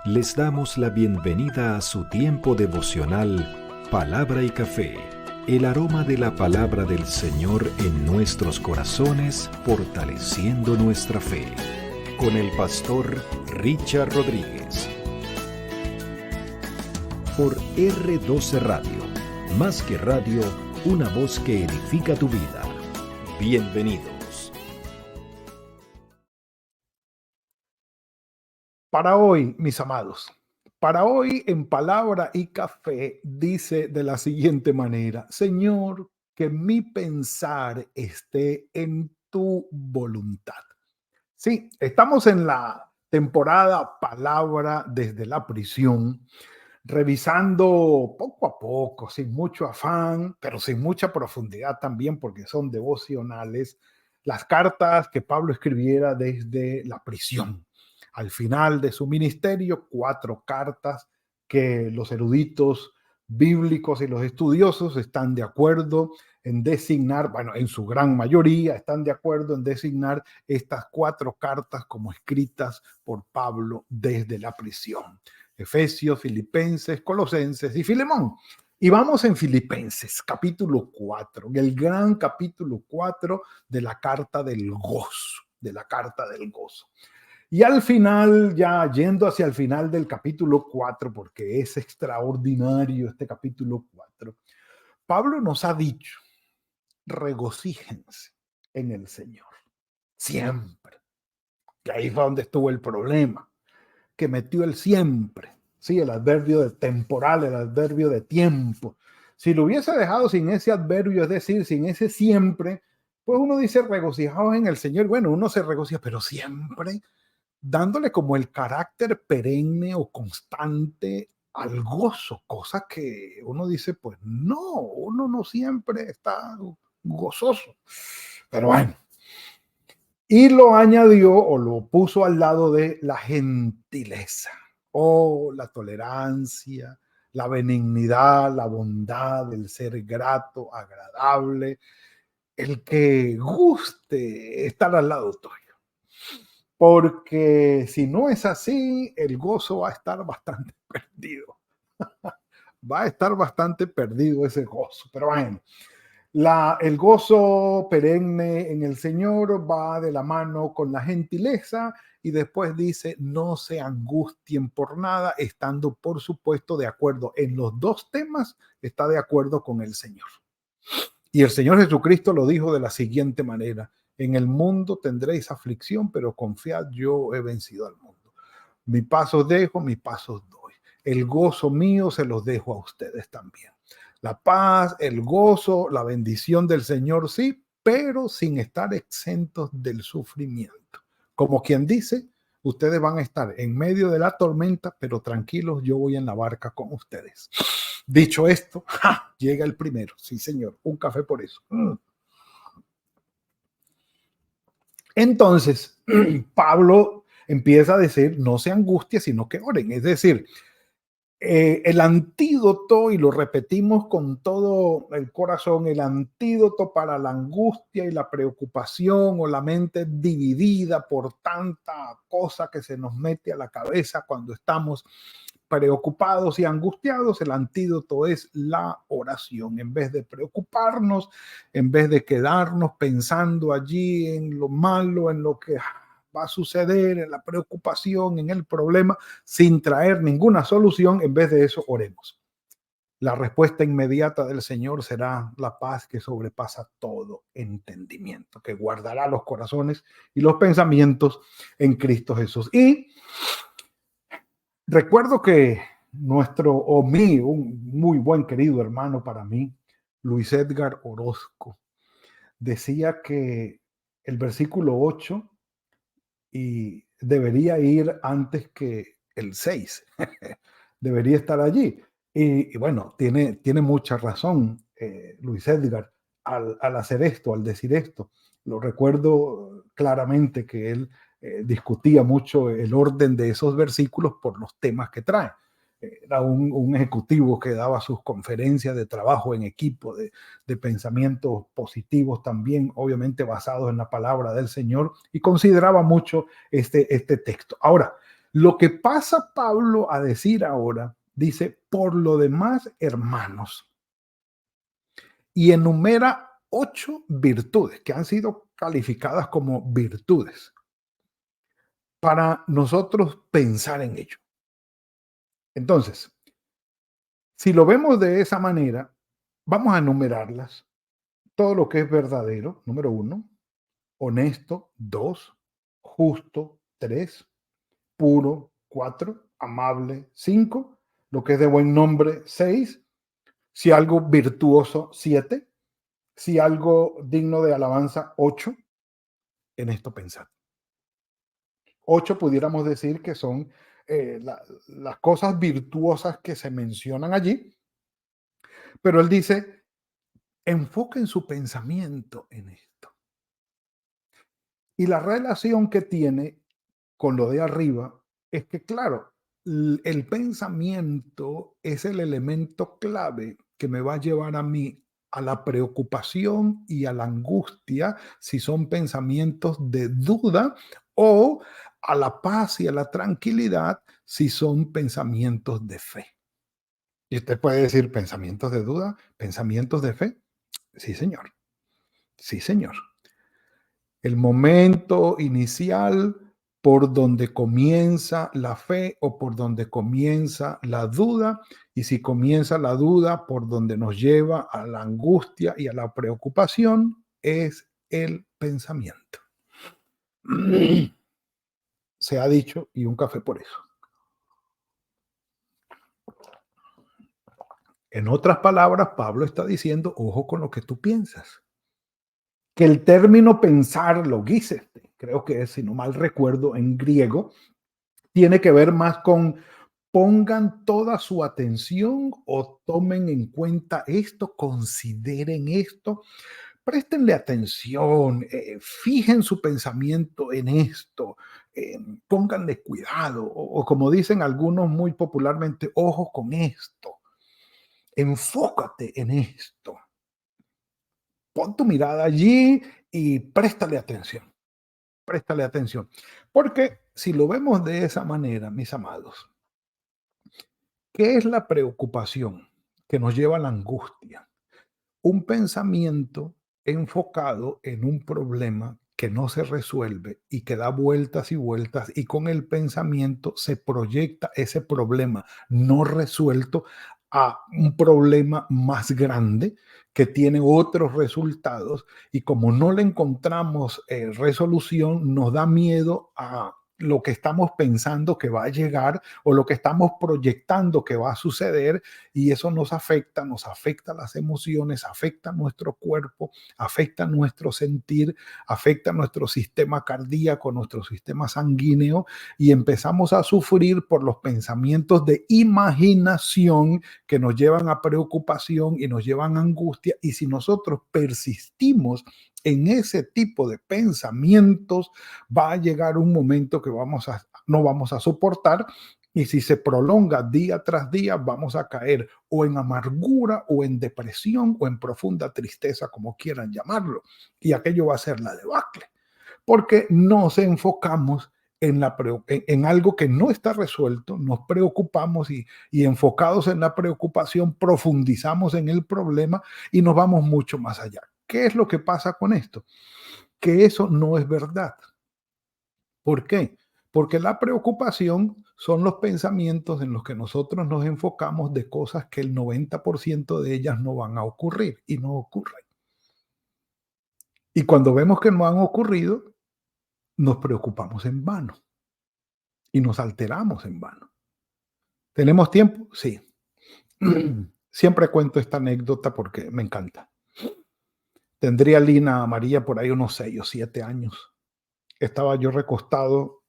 Les damos la bienvenida a su tiempo devocional Palabra y Café, el aroma de la palabra del Señor en nuestros corazones, fortaleciendo nuestra fe. Con el pastor Richard Rodríguez. Por R12 Radio, más que radio, una voz que edifica tu vida. Bienvenidos. Para hoy, mis amados, para hoy en Palabra y Café dice de la siguiente manera: Señor, que mi pensar esté en tu voluntad. Sí, estamos en la temporada Palabra desde la prisión, revisando poco a poco, sin mucho afán, pero sin mucha profundidad también, porque son devocionales, las cartas que Pablo escribiera desde la prisión. Al final de su ministerio, 4 cartas que los eruditos bíblicos y los estudiosos están de acuerdo en designar, bueno, en su gran mayoría están de acuerdo en designar estas 4 cartas como escritas por Pablo desde la prisión: Efesios, Filipenses, Colosenses y Filemón. Y vamos en Filipenses, capítulo 4, el gran capítulo 4 de la carta del gozo, Y al final, ya yendo hacia el final del capítulo 4, porque es extraordinario este capítulo 4, Pablo nos ha dicho: regocíjense en el Señor, siempre. Que ahí fue donde estuvo el problema, que metió el siempre. Sí, el adverbio de temporal, el adverbio de tiempo. Si lo hubiese dejado sin ese adverbio, es decir, sin ese siempre, pues uno dice regocijaos en el Señor. Bueno, uno se regocija, pero siempre, dándole como el carácter perenne o constante al gozo, cosa que uno dice, pues no, uno no siempre está gozoso. Pero bueno, y lo añadió o lo puso al lado de la gentileza, o la tolerancia, la benignidad, la bondad, el ser grato, agradable, el que guste estar al lado tuyo. Porque si no es así, el gozo va a estar bastante perdido. Va a estar bastante perdido ese gozo. Pero bueno, el gozo perenne en el Señor va de la mano con la gentileza, y después dice: no se angustien por nada, estando por supuesto de acuerdo en los 2 temas, está de acuerdo con el Señor. Y el Señor Jesucristo lo dijo de la siguiente manera: en el mundo tendréis aflicción, pero confiad, yo he vencido al mundo. Mi paso dejo, mi paso doy. El gozo mío se los dejo a ustedes también. La paz, el gozo, la bendición del Señor, sí, pero sin estar exentos del sufrimiento. Como quien dice, ustedes van a estar en medio de la tormenta, pero tranquilos, yo voy en la barca con ustedes. Dicho esto, ¡ja!, llega el primero. Sí, señor, un café por eso. Entonces, Pablo empieza a decir: no se angustien, sino que oren. Es decir, el antídoto, y lo repetimos con todo el corazón, el antídoto para la angustia y la preocupación o la mente dividida por tanta cosa que se nos mete a la cabeza cuando estamos preocupados y angustiados, el antídoto es la oración. En vez de preocuparnos, en vez de quedarnos pensando allí en lo malo, en lo que va a suceder, en la preocupación, en el problema, sin traer ninguna solución, en vez de eso, oremos. La respuesta inmediata del Señor será la paz que sobrepasa todo entendimiento, que guardará los corazones y los pensamientos en Cristo Jesús. Y recuerdo que un muy buen querido hermano para mí, Luis Edgar Orozco, decía que el versículo 8 debería ir antes que el 6. Debería estar allí. Y bueno, tiene mucha razón Luis Edgar al hacer esto, al decir esto. Lo recuerdo claramente que él discutía mucho el orden de esos versículos por los temas que trae. Era un ejecutivo que daba sus conferencias de trabajo en equipo, de pensamientos positivos también, obviamente basados en la palabra del Señor, y consideraba mucho este texto. Ahora, Lo que pasa Pablo a decir ahora, dice, por lo demás, hermanos, y enumera 8 virtudes que han sido calificadas como virtudes para nosotros pensar en ello. Entonces, si lo vemos de esa manera, vamos a enumerarlas. Todo lo que es verdadero, número 1, honesto, 2, justo, 3, puro, 4, amable, 5, lo que es de buen nombre, 6, si algo virtuoso, 7, si algo digno de alabanza, 8, en esto pensar. 8 pudiéramos decir que son las cosas virtuosas que se mencionan allí, pero él dice, enfoquen su pensamiento en esto. Y la relación que tiene con lo de arriba es que, claro, el pensamiento es el elemento clave que me va a llevar a mí a la preocupación y a la angustia si son pensamientos de duda o a la paz y a la tranquilidad si son pensamientos de fe. Y usted puede decir pensamientos de duda, pensamientos de fe. Sí, señor. Sí, señor. El momento inicial por donde comienza la fe o por donde comienza la duda, y si comienza la duda por donde nos lleva a la angustia y a la preocupación, es el pensamiento. Se ha dicho, y un café por eso. En otras palabras, Pablo está diciendo, ojo con lo que tú piensas. Que el término pensar, logíceste, creo que es, si no mal recuerdo, en griego, tiene que ver más con pongan toda su atención o tomen en cuenta esto, consideren esto, préstenle atención, fijen su pensamiento en esto, pónganle cuidado, o como dicen algunos muy popularmente, ojo con esto, enfócate en esto, pon tu mirada allí y préstale atención, porque si lo vemos de esa manera, mis amados, ¿qué es la preocupación que nos lleva a la angustia? Un pensamiento enfocado en un problema que no se resuelve y que da vueltas y vueltas y con el pensamiento se proyecta ese problema no resuelto a un problema más grande que tiene otros resultados y como no le encontramos resolución, nos da miedo a lo que estamos pensando que va a llegar o lo que estamos proyectando que va a suceder y eso nos afecta las emociones, afecta nuestro cuerpo, afecta nuestro sentir, afecta nuestro sistema cardíaco, nuestro sistema sanguíneo y empezamos a sufrir por los pensamientos de imaginación que nos llevan a preocupación y nos llevan a angustia y si nosotros persistimos en ese tipo de pensamientos, va a llegar un momento que no vamos a soportar y si se prolonga día tras día, vamos a caer o en amargura o en depresión o en profunda tristeza, como quieran llamarlo. Y aquello va a ser la debacle, porque nos enfocamos en algo que no está resuelto, nos preocupamos y enfocados en la preocupación, profundizamos en el problema y nos vamos mucho más allá. ¿Qué es lo que pasa con esto? Que eso no es verdad. ¿Por qué? Porque la preocupación son los pensamientos en los que nosotros nos enfocamos de cosas que el 90% de ellas no van a ocurrir y no ocurren. Y cuando vemos que no han ocurrido, nos preocupamos en vano y nos alteramos en vano. ¿Tenemos tiempo? Sí. Siempre cuento esta anécdota porque me encanta. Tendría Lina María por ahí unos 6 o 7 años. Estaba yo recostado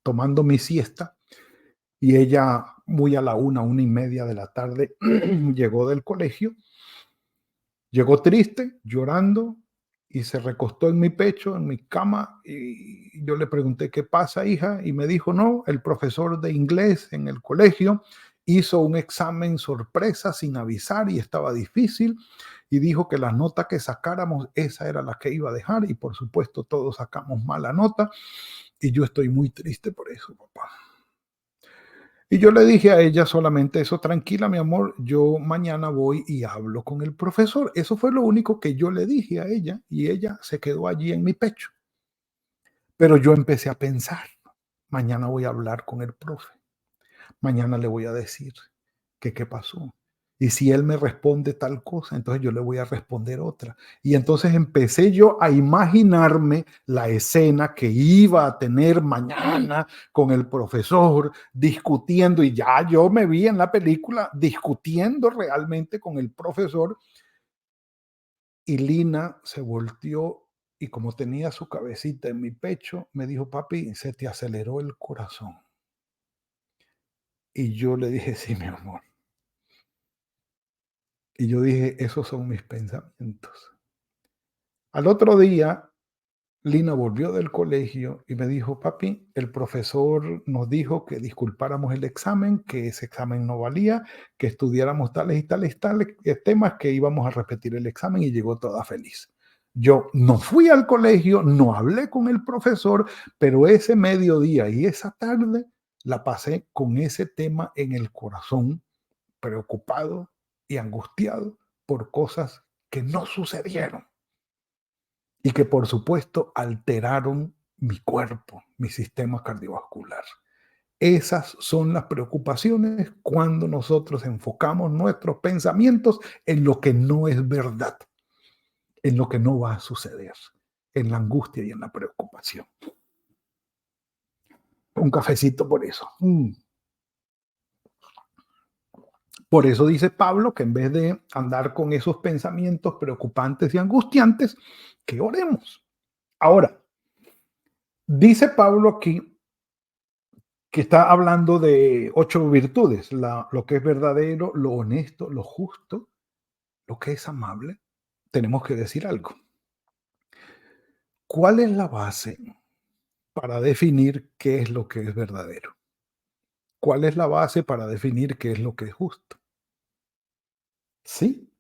tomando mi siesta y ella muy a la 1:30 de la tarde llegó del colegio, llegó triste, llorando y se recostó en mi pecho, en mi cama y yo le pregunté, ¿qué pasa, hija? Y me dijo, no, el profesor de inglés en el colegio hizo un examen sorpresa sin avisar y estaba difícil y dijo que la nota que sacáramos, esa era la que iba a dejar y por supuesto todos sacamos mala nota y yo estoy muy triste por eso, papá. Y yo le dije a ella solamente eso: tranquila, mi amor, yo mañana voy y hablo con el profesor. Eso fue lo único que yo le dije a ella y ella se quedó allí en mi pecho. Pero yo empecé a pensar, mañana voy a hablar con el profe, mañana le voy a decir que qué pasó. Y si él me responde tal cosa, entonces yo le voy a responder otra. Y entonces empecé yo a imaginarme la escena que iba a tener mañana con el profesor discutiendo, y ya yo me vi en la película discutiendo realmente con el profesor. Y Lina se volteó y, como tenía su cabecita en mi pecho, me dijo: papi, se te aceleró el corazón. Y yo le dije: sí, mi amor. Y yo dije: esos son mis pensamientos. Al otro día, Lina volvió del colegio y me dijo: papi, el profesor nos dijo que disculpáramos el examen, que ese examen no valía, que estudiáramos tales y tales, tales temas, que íbamos a repetir el examen, y llegó toda feliz. Yo no fui al colegio, no hablé con el profesor, pero ese mediodía y esa tarde la pasé con ese tema en el corazón, preocupado y angustiado por cosas que no sucedieron y que, por supuesto, alteraron mi cuerpo, mi sistema cardiovascular. Esas son las preocupaciones cuando nosotros enfocamos nuestros pensamientos en lo que no es verdad, en lo que no va a suceder, en la angustia y en la preocupación. Un cafecito por eso. Por eso dice Pablo que en vez de andar con esos pensamientos preocupantes y angustiantes, que oremos. Ahora, dice Pablo aquí que está hablando de 8 virtudes: lo que es verdadero, lo honesto, lo justo, lo que es amable. Tenemos que decir algo. ¿Cuál es la base para definir qué es lo que es verdadero? ¿Cuál es la base para definir qué es lo que es justo? ¿Sí?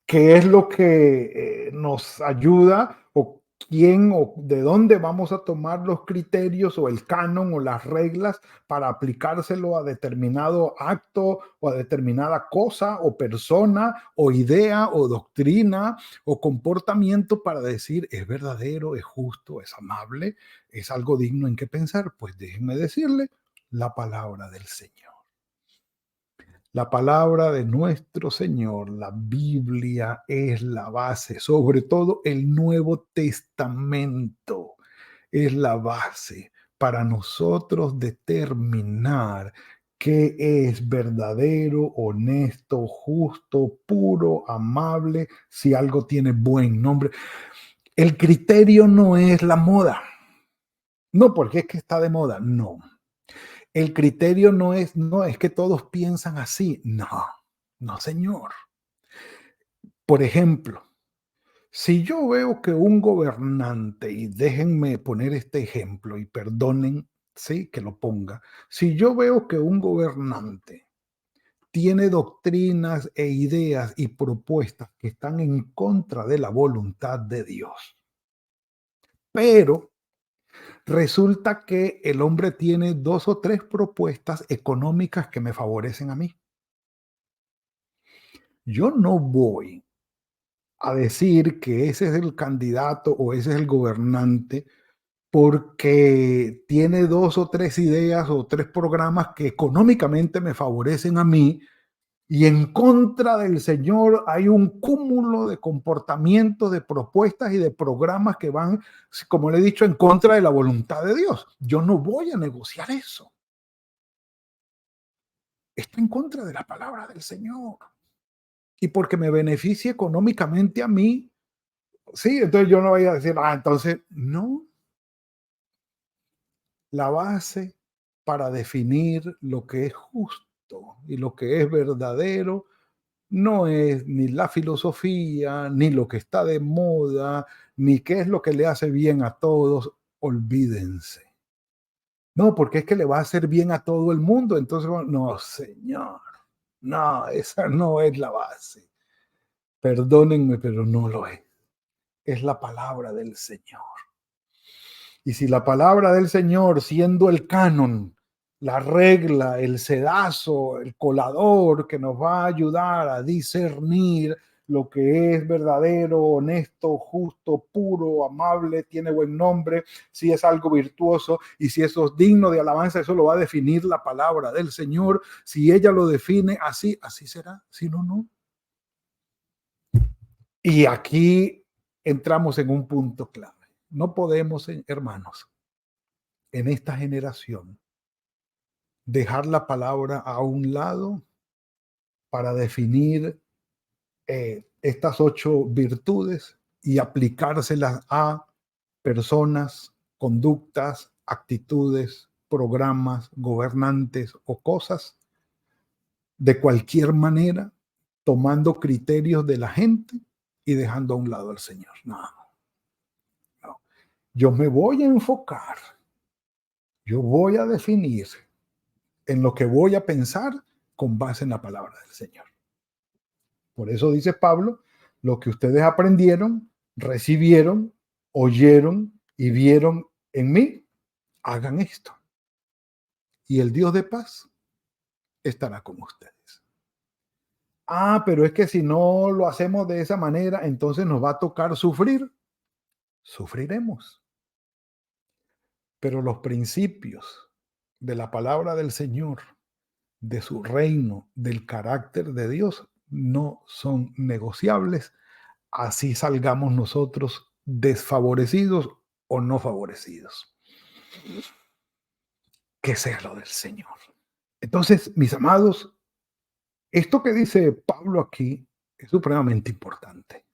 ¿Qué es lo que nos ayuda, o quién o de dónde vamos a tomar los criterios o el canon o las reglas para aplicárselo a determinado acto o a determinada cosa o persona o idea o doctrina o comportamiento para decir es verdadero, es justo, es amable, es algo digno en qué pensar? Pues déjenme decirle: la palabra del Señor. La palabra de nuestro Señor, la Biblia, es la base. Sobre todo el Nuevo Testamento es la base para nosotros determinar qué es verdadero, honesto, justo, puro, amable, si algo tiene buen nombre. El criterio no es la moda. No porque es que está de moda, no. El criterio no es: no, es que todos piensan así. No, no, señor. Por ejemplo, si yo veo que un gobernante, y déjenme poner este ejemplo y perdonen, sí, que lo ponga. Si yo veo que un gobernante tiene doctrinas e ideas y propuestas que están en contra de la voluntad de Dios, pero resulta que el hombre tiene 2 o 3 propuestas económicas que me favorecen a mí, yo no voy a decir que ese es el candidato o ese es el gobernante porque tiene 2 o 3 ideas o 3 programas que económicamente me favorecen a mí, y en contra del Señor hay un cúmulo de comportamientos, de propuestas y de programas que van, como le he dicho, en contra de la voluntad de Dios. Yo no voy a negociar eso. Está en contra de la palabra del Señor. Y porque me beneficie económicamente a mí, sí, entonces yo no voy a decir: entonces, no. La base para definir lo que es justo y lo que es verdadero no es ni la filosofía, ni lo que está de moda, ni qué es lo que le hace bien a todos. Olvídense. No, porque es que le va a hacer bien a todo el mundo. Entonces, no, señor. No, esa no es la base. Perdónenme, pero no lo es. Es la palabra del Señor. Y si la palabra del Señor, siendo el canon, la regla, el sedazo, el colador que nos va a ayudar a discernir lo que es verdadero, honesto, justo, puro, amable, tiene buen nombre, si es algo virtuoso y si eso es digno de alabanza. Eso lo va a definir la palabra del Señor. Si ella lo define así, así será. Si no, no. Y aquí entramos en un punto clave. No podemos, hermanos, en esta generación, dejar la palabra a un lado para definir estas 8 virtudes y aplicárselas a personas, conductas, actitudes, programas, gobernantes o cosas de cualquier manera, tomando criterios de la gente y dejando a un lado al Señor. No, no. Yo me voy a enfocar, yo voy a definir en lo que voy a pensar con base en la palabra del Señor. Por eso dice Pablo, lo que ustedes aprendieron, recibieron, oyeron y vieron en mí, hagan esto. Y el Dios de paz estará con ustedes. Ah, pero es que si no lo hacemos de esa manera, entonces nos va a tocar sufrir. Sufriremos. Pero los principios de la palabra del Señor, de su reino, del carácter de Dios, no son negociables. Así salgamos nosotros desfavorecidos o no favorecidos. Que sea lo del Señor. Entonces, mis amados, esto que dice Pablo aquí es supremamente importante.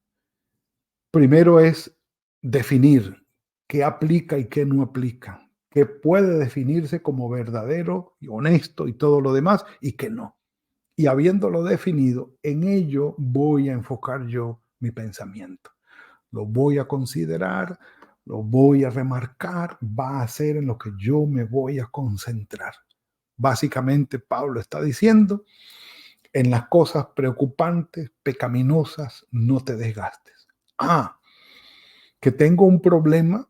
Primero es definir qué aplica y qué no aplica, qué puede definirse como verdadero y honesto y todo lo demás y qué no. Y habiéndolo definido, en ello voy a enfocar yo mi pensamiento. Lo voy a considerar, lo voy a remarcar, va a ser en lo que yo me voy a concentrar. Básicamente, Pablo está diciendo, en las cosas preocupantes, pecaminosas, no te desgastes. Que tengo un problema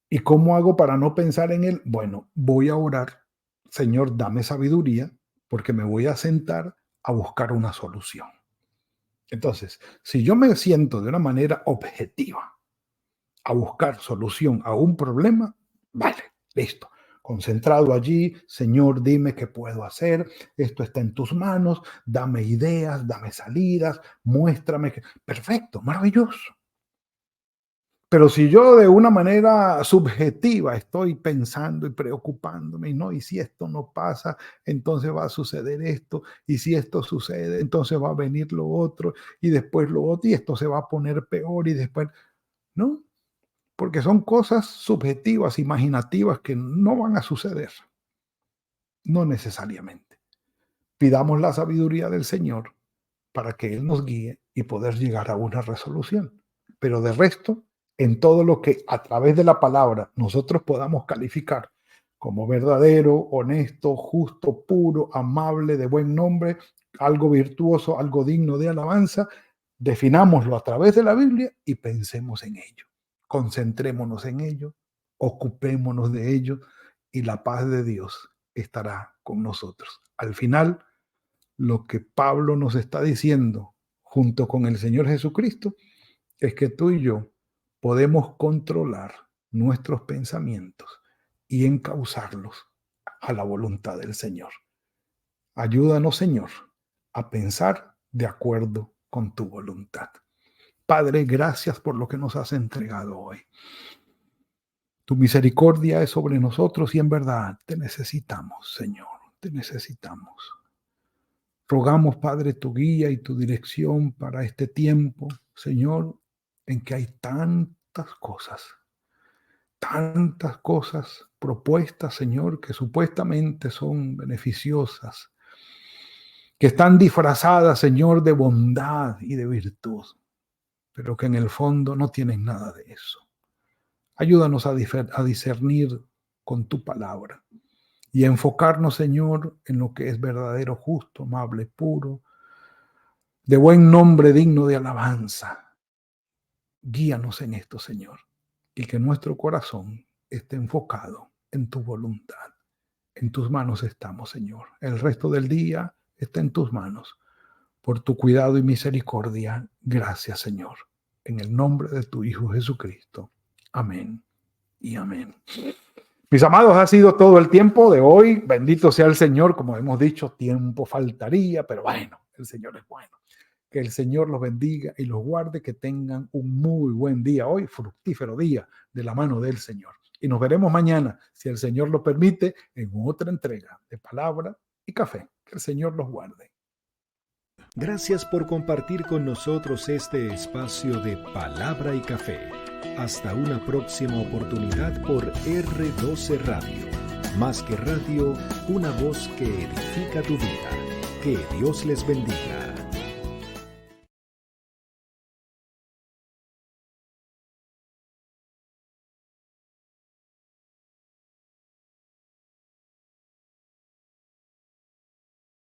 y cómo hago para no pensar en él. Bueno, voy a orar, Señor, dame sabiduría, porque me voy a sentar a buscar una solución. Entonces, si yo me siento de una manera objetiva a buscar solución a un problema, vale, listo. Concentrado allí, Señor, dime qué puedo hacer, esto está en tus manos, dame ideas, dame salidas, muéstrame. Perfecto, maravilloso. Pero si yo de una manera subjetiva estoy pensando y preocupándome, ¿no? Y si esto no pasa, entonces va a suceder esto, y si esto sucede, entonces va a venir lo otro, y después lo otro, y esto se va a poner peor, y después, ¿no? Porque son cosas subjetivas, imaginativas, que no van a suceder, no necesariamente. Pidamos la sabiduría del Señor para que Él nos guíe y poder llegar a una resolución. Pero de resto, en todo lo que a través de la palabra nosotros podamos calificar como verdadero, honesto, justo, puro, amable, de buen nombre, algo virtuoso, algo digno de alabanza, definámoslo a través de la Biblia y pensemos en ello. Concentrémonos en ello, ocupémonos de ello y la paz de Dios estará con nosotros. Al final, lo que Pablo nos está diciendo junto con el Señor Jesucristo es que tú y yo podemos controlar nuestros pensamientos y encauzarlos a la voluntad del Señor. Ayúdanos, Señor, a pensar de acuerdo con tu voluntad. Padre, gracias por lo que nos has entregado hoy. Tu misericordia es sobre nosotros y en verdad te necesitamos, Señor, te necesitamos. Rogamos, Padre, tu guía y tu dirección para este tiempo, Señor, en que hay tantas cosas propuestas, Señor, que supuestamente son beneficiosas, que están disfrazadas, Señor, de bondad y de virtud, pero que en el fondo no tienen nada de eso. Ayúdanos a discernir con tu palabra y enfocarnos, Señor, en lo que es verdadero, justo, amable, puro, de buen nombre, digno de alabanza. Guíanos en esto, Señor, y que nuestro corazón esté enfocado en tu voluntad. En tus manos estamos, Señor. El resto del día está en tus manos. Por tu cuidado y misericordia, gracias, Señor. En el nombre de tu Hijo Jesucristo. Amén y amén. Mis amados, ha sido todo el tiempo de hoy. Bendito sea el Señor. Como hemos dicho, tiempo faltaría, pero bueno, el Señor es bueno. Que el Señor los bendiga y los guarde, que tengan un muy buen día hoy, fructífero día de la mano del Señor. Y nos veremos mañana, si el Señor lo permite, en otra entrega de Palabra y Café. Que el Señor los guarde. Gracias por compartir con nosotros este espacio de Palabra y Café. Hasta una próxima oportunidad por R12 Radio. Más que radio, una voz que edifica tu vida. Que Dios les bendiga.